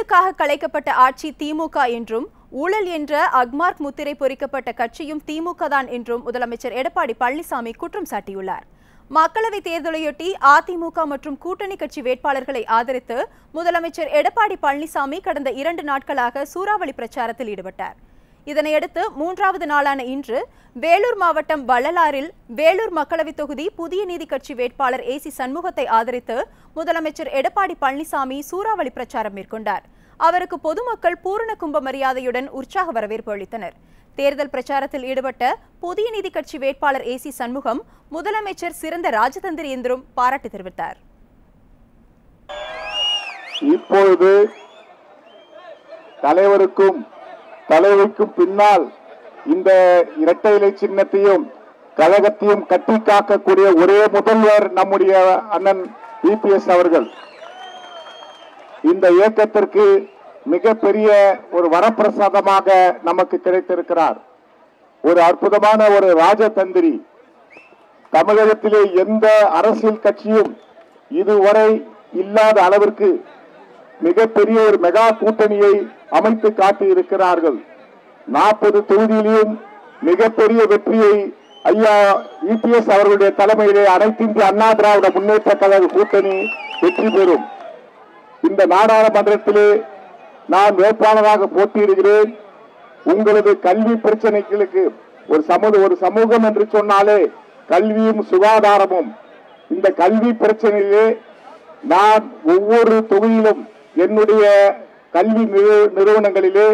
ஊழலுக்காக கலைக்கப்பட்ட ஆட்சி திமுக என்றும் ஊழல் என்ற அக்மார்க் முத்திரை பொறிக்கப்பட்ட கட்சியும் திமுக தான் என்றும் முதலமைச்சர் எடப்பாடி பழனிசாமி குற்றம் சாட்டியுள்ளார். மக்களவைத் தேர்தலையொட்டி அதிமுக மற்றும் கூட்டணி கட்சி வேட்பாளர்களை ஆதரித்து முதலமைச்சர் எடப்பாடி பழனிசாமி கடந்த 2 நாட்களாக சூறாவளி பிரச்சாரத்தில் ஈடுபட்டார். இதனையடுத்து 3வது நாளான இன்று வேலூர் மாவட்டம் வள்ளலாரில் வேலூர் மக்களவைத் தொகுதி புதிய நீதி கட்சி வேட்பாளர் ஏசி சண்முகத்தை ஆதரித்து முதலமைச்சர் எடப்பாடி பழனிசாமி சூறாவளி பிரச்சாரம் மேற்கொண்டார். அவருக்கு பொதுமக்கள் பூரண கும்ப மரியாதையுடன் உற்சாக வரவேற்பு அளித்தனர். தேர்தல் பிரச்சாரத்தில் ஈடுபட்ட புதிய நீதி கட்சி வேட்பாளர் ஏசி சண்முகம் முதலமைச்சர் சிறந்த ராஜதந்திரி என்றும் பாராட்டு தெரிவித்தார். இப்பொழுது தலைவருக்கும் தலைவருக்கும் பின்னால் இந்த இரட்டை இலை சின்னத்தையும் கழகத்தையும் கட்டி காக்கக்கூடிய ஒரே முதல்வர் நம்முடைய அண்ணன் இபிஎஸ் அவர்கள். இந்த இயக்கத்திற்கு மிகப்பெரிய ஒரு வரப்பிரசாதமாக நமக்கு கிடைத்திருக்கிறார். ஒரு அற்புதமான ஒரு ராஜதந்திரி. தமிழகத்திலே எந்த அரசியல் கட்சியும் இதுவரை இல்லாத அளவிற்கு மிகப்பெரிய ஒரு மெகா கூட்டணியை அமைத்து காட்டி இருக்கிறார்கள். 40 தொகுதியிலும் மிகப்பெரிய வெற்றியை ஐயா இபிஎஸ் அவர்களுடைய தலைமையிலே அனைத்து இந்திய அண்ணா திராவிட முன்னேற்ற கழக கூட்டணி வெற்றி பெறும். இந்த நாடாளுமன்றத்திலே நான் வேட்பாளராக போட்டியிடுகிறேன். உங்களது கல்வி பிரச்சனைகளுக்கு ஒரு சமூகம் என்று சொன்னாலே கல்வியும் சுகாதாரமும். இந்த கல்வி பிரச்சனையிலே நான் ஒவ்வொரு தொகுதியிலும் என்னுடைய கல்வி நிறுவனங்களிலே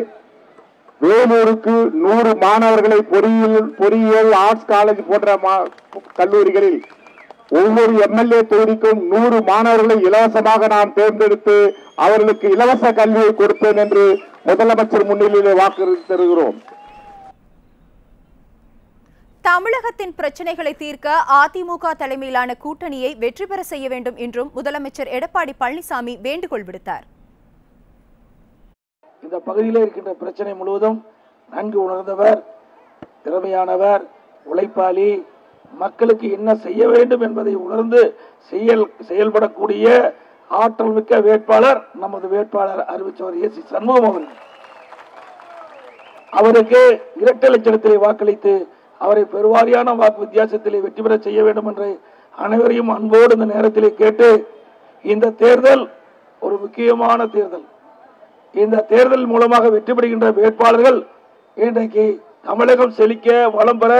வேலூருக்கு 100 மாணவர்களை பொறியியல் ஆர்ட்ஸ் காலேஜ் போன்ற கல்லூரிகளில் ஒவ்வொரு எம்எல்ஏ தொகுதிக்கும் 100 மாணவர்களை இலவசமாக நாம் தேர்ந்தெடுத்து அவர்களுக்கு இலவச கல்வியை கொடுப்பேன் என்று முதலமைச்சர் முன்னிலையிலே வாக்குறுதி தருகிறோம். தமிழகத்தின் பிரச்சனைகளை தீர்க்க அதிமுக தலைமையிலான கூட்டணியை வெற்றி பெற செய்ய வேண்டும் என்றும் முதலமைச்சர் எடப்பாடி பழனிசாமி வேண்டுகோள் விடுத்தார். இந்த பகுதியில் இருக்கின்ற பிரச்சனை முழுவதும் நன்கு உணர்ந்தவர், திறமையானவர், உழைப்பாளி, மக்களுக்கு என்ன செய்ய வேண்டும் என்பதை உணர்ந்து செயல்படக்கூடிய ஆற்றல் மிக்க வேட்பாளர் நமது வேட்பாளர் அறிவிச்சவர் ஏசி சண்முகம் அவர்கள். அவருக்கு இரட்டை லட்சத்திலே வாக்களித்து அவரை பெருவாரியான வாக்கு வித்தியாசத்திலே வெற்றி பெற செய்ய வேண்டும் என்று அனைவரையும் அன்போடு இந்த நேரத்திலே கேட்டு, இந்த தேர்தல் ஒரு முக்கியமான தேர்தல். இந்த தேர்தல் மூலமாக வெற்றி பெறுகின்ற வேட்பாளர்கள் இன்றைக்கு தமிழகம் செழிக்க வளம் பெற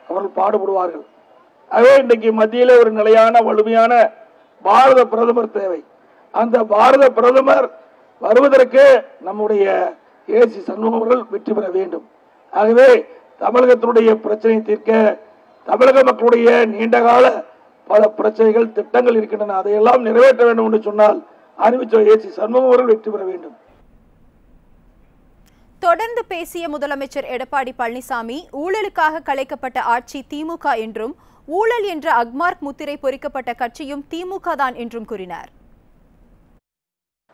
அவர்கள் பாடுபடுவார்கள். ஆகவே இன்றைக்கு மத்தியிலே ஒரு நிலையான வலிமையான பாரத பிரதமர் தேவை. அந்த பாரத பிரதமர் வருவதற்கு நம்முடைய ஏசி சண்முகம் அவர்கள் வெற்றி பெற வேண்டும். ஆகவே தமிழகத்தினுடைய பிரச்சனை தீர்க்க தமிழக மக்களுடைய நீண்டகால பல பிரச்சனைகள் திட்டங்கள் இருக்கின்றன. அதையெல்லாம் நிறைவேற்ற வேண்டும் என்று சொன்னால் அறிவிச்ச ஏசி சண்முகம் அவர்கள் வெற்றி பெற வேண்டும். தொடர்ந்து பேசிய முதலமைச்சர் எடப்பாடி பழனிசாமி ஊழலுக்காக கலைக்கப்பட்ட ஆட்சி திமுக என்றும் ஊழல் என்ற அக்மார்க் முத்திரை பொறிக்கப்பட்ட கட்சியும் திமுக தான் என்றும் கூறினார்.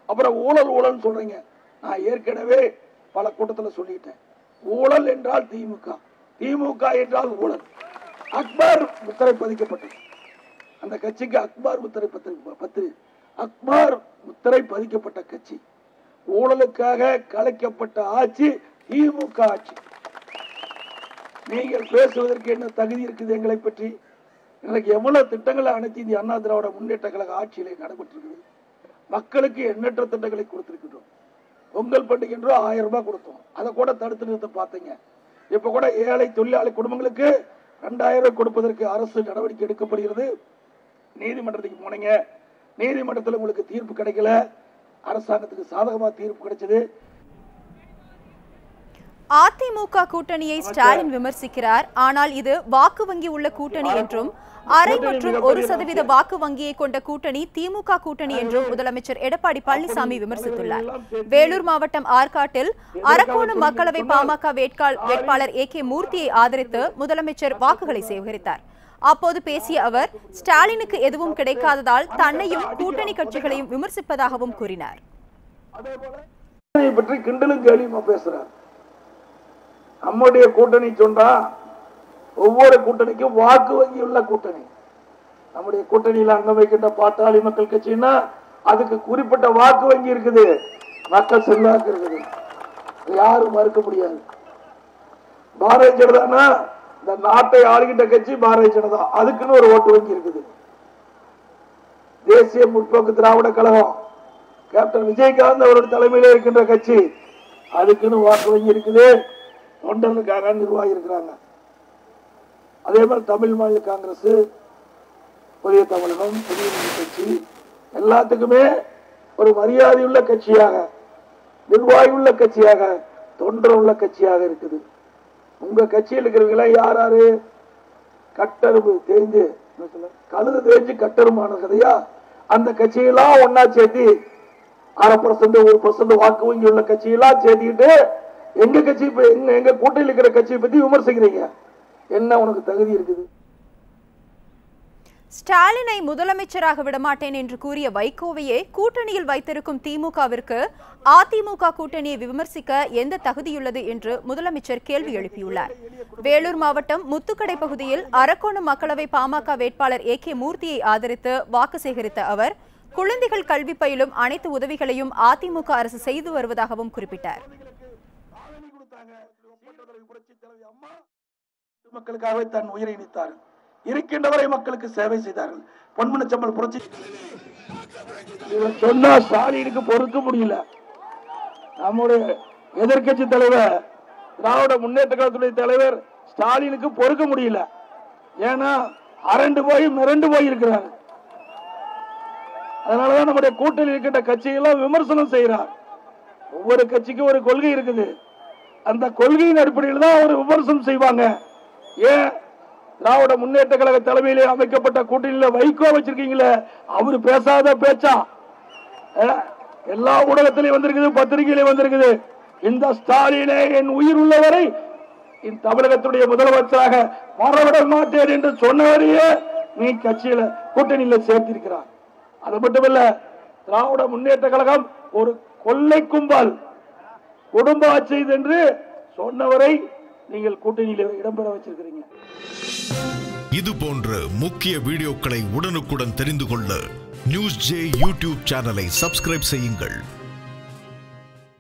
அப்புறம் ஊழல் சொல்றீங்க. நான் ஏற்கனவே பல கூட்டத்தில் சொல்லிட்டேன். ஊழல் என்றால் திமுக, திமுக என்றால் ஊழல். அக்மார் முத்திரை பதிக்கப்பட்டது. அந்த கட்சிக்கு அக்மார் முத்திரை பதிக்கப்பட்ட கட்சி. ஊழலுக்காக கலைக்கப்பட்ட ஆட்சி திமுக ஆட்சி. நீங்கள் பேசுவதற்கு என்ன தகுதி இருக்குது எங்களை பற்றி? எனக்கு எவ்வளவு திட்டங்களை அனைத்து இந்திய அண்ணா திராவிட முன்னேற்ற கழக ஆட்சியிலே நடைபெற்றிருக்கிறது. மக்களுக்கு எண்ணற்ற திட்டங்களை கொடுத்திருக்கின்றோம். பொங்கல் பண்டிகை 1000 ரூபாய் கொடுத்தோம். அதை கூட தடுத்து நிறுத்த பார்த்தீங்க. இப்ப கூட ஏழை தொழிலாளி குடும்பங்களுக்கு 2000 ரூபாய் கொடுப்பதற்கு அரசு நடவடிக்கை எடுக்கப்படுகிறது. நீதிமன்றத்துக்கு போனீங்க, நீதிமன்றத்தில் உங்களுக்கு தீர்ப்பு கிடைக்கல. அரசாங்கத்துக்கு சாதகமா தீர்ப்பு கிடைச்சது. அதிமுக கூட்டணியை ஸ்டாலின் விமர்சிக்கிறார். ஆனால் இது வாக்கு வங்கி உள்ள கூட்டணி என்றும் 1/2 மற்றும் 1% வாக்கு வங்கியை கொண்ட கூட்டணி திமுக கூட்டணி என்றும் முதலமைச்சர் எடப்பாடி பழனிசாமி விமர்சித்துள்ளார். வேலூர் மாவட்டம் ஆற்காட்டில் அரக்கோணம் மக்களவை பாமக வேட்பாளர் AK மூர்த்தியை ஆதரித்து முதலமைச்சர் வாக்குகளை சேகரித்தார். அப்போது பேசிய அவர் ஸ்டாலினுக்கு எதுவும் கிடைக்காததால் தன்னையும் கூட்டணி கட்சிகளையும் விமர்சிப்பதாகவும் கூறினார். நம்முடைய கூட்டணி சொன்னா ஒவ்வொரு கூட்டணிக்கும் வாக்கு வங்கி உள்ள கூட்டணி. நம்முடைய கூட்டணியில் அங்கம் வைக்கின்ற பாட்டாளி மக்கள் கட்சின்னா அதுக்கு குறிப்பிட்ட வாக்கு வங்கி இருக்குது. மக்கள் செல்வாக்கு இருக்குது, யாரும் மறுக்க முடியாது. பாரதிய ஜனதா இந்த நாட்டை ஆளுகின்ற கட்சி பாரதிய ஜனதா, அதுக்குன்னு ஒரு ஓட்டு வங்கி இருக்குது. தேசிய முற்போக்கு திராவிட கழகம் கேப்டன் விஜயகாந்த் அவருடைய தலைமையில் இருக்கின்ற கட்சி, அதுக்குன்னு வாக்கு வங்கி இருக்குது. தொண்டர்களுக்காக நிர்வாகி இருக்கிறாங்க. அதே மாதிரி தமிழ் மாநில காங்கிரஸ், புதிய தமிழகம், புதிய கட்சி எல்லாத்துக்குமே ஒரு மரியாதை உள்ள கட்சியாக, நிர்வாகி உள்ள கட்சியாக, தொண்டர் உள்ள கட்சியாக இருக்குது. உங்க கட்சியில் இருக்கிறவங்கள யார் யாரு கட்டரும்பு தேய்ந்து கழுது தேய்ஞ்சு கட்டருமான கதையா? அந்த கட்சியெல்லாம் ஒன்னா சேர்த்து 1/2% 1% வாக்கு வங்கி உள்ள கட்சியெல்லாம் சேர்த்திக்கிட்டு எங்க கட்சி எங்க கூட்டணியில் இருக்கிற கட்சியை பத்தி விமர்சிக்கிறீங்க. என்ன உனக்கு தகுதி இருக்குது? ஸ்டாலினை முதலமைச்சராக விடமாட்டேன் என்று கூறிய வைகோவையே கூட்டணியில் வைத்திருக்கும் திமுகவிற்கு அதிமுக கூட்டணியை விமர்சிக்க எந்த தகுதியுள்ளது என்று முதலமைச்சர் கேள்வி எழுப்பியுள்ளார். வேலூர் மாவட்டம் முத்துக்கடை பகுதியில் அரக்கோணம் மக்களவை பாமக வேட்பாளர் AK மூர்த்தியை ஆதரித்து வாக்கு சேகரித்த அவர், குழந்தைகள் கல்வி பயிலும் அனைத்து உதவிகளையும் அதிமுக அரசு செய்து வருவதாகவும் குறிப்பிட்டார். மக்களுக்காகவே தன் உயிரை நீத்தார், இருக்கின்றவரை மக்களுக்கு சேவை செய்தார்கள். பொன்மனச்செம்மல் புரட்சி சொன்னா ஸ்டாலினுக்கு பொறுக்க முடியல. நம்முடைய எதிர்கட்சி தலைவர், திராவிட முன்னேற்ற கழகத்துடைய தலைவர் ஸ்டாலினுக்கு பொறுக்க முடியல. ஏன்னா அரண்டு போய் மிரண்டு போய் இருக்கிறார். அதனாலதான் நம்முடைய கூட்டணியில் இருக்கின்ற கட்சியெல்லாம் விமர்சனம் செய்கிறார். ஒவ்வொரு கட்சிக்கும் ஒரு கொள்கை இருக்குது, அந்த கொள்கையின் அடிப்படையில் தான் அவர் விமர்சனம் செய்வாங்க. ஏன் திராவிட முன்னேற்ற கழக தலைமையிலே அமைக்கப்பட்ட கூட்டணியில வைகோ வச்சிருக்கீங்களே, அவரு பேசாத பேச்சா எல்லா ஊடகத்திலையும் வந்திருக்குது, பத்திரிகையிலே வந்திருக்குது. இந்த ஸ்டாலினை என் உயிர் உள்ளவரை இந்த தமிழகத்துடைய முதலமைச்சராக வரவிட மாட்டேன் என்று சொன்னவரையே நீ கட்சியில கூட்டணியில சேர்த்திருக்கிறார். அது மட்டுமல்ல, திராவிட முன்னேற்ற கழகம் ஒரு கொள்ளை கும்பல், குடும்ப ஆட்சி என்று சொன்னவரை நீங்கள் கூட்டணியில இடம்பெற வச்சிருக்கிறீங்க. இது போன்ற முக்கிய வீடியோக்களை உடனுக்குடன் தெரிந்து கொள்ள நியூஸ் ஜே யூடியூப் சேனலை சப்ஸ்கிரைப் செய்யுங்கள்.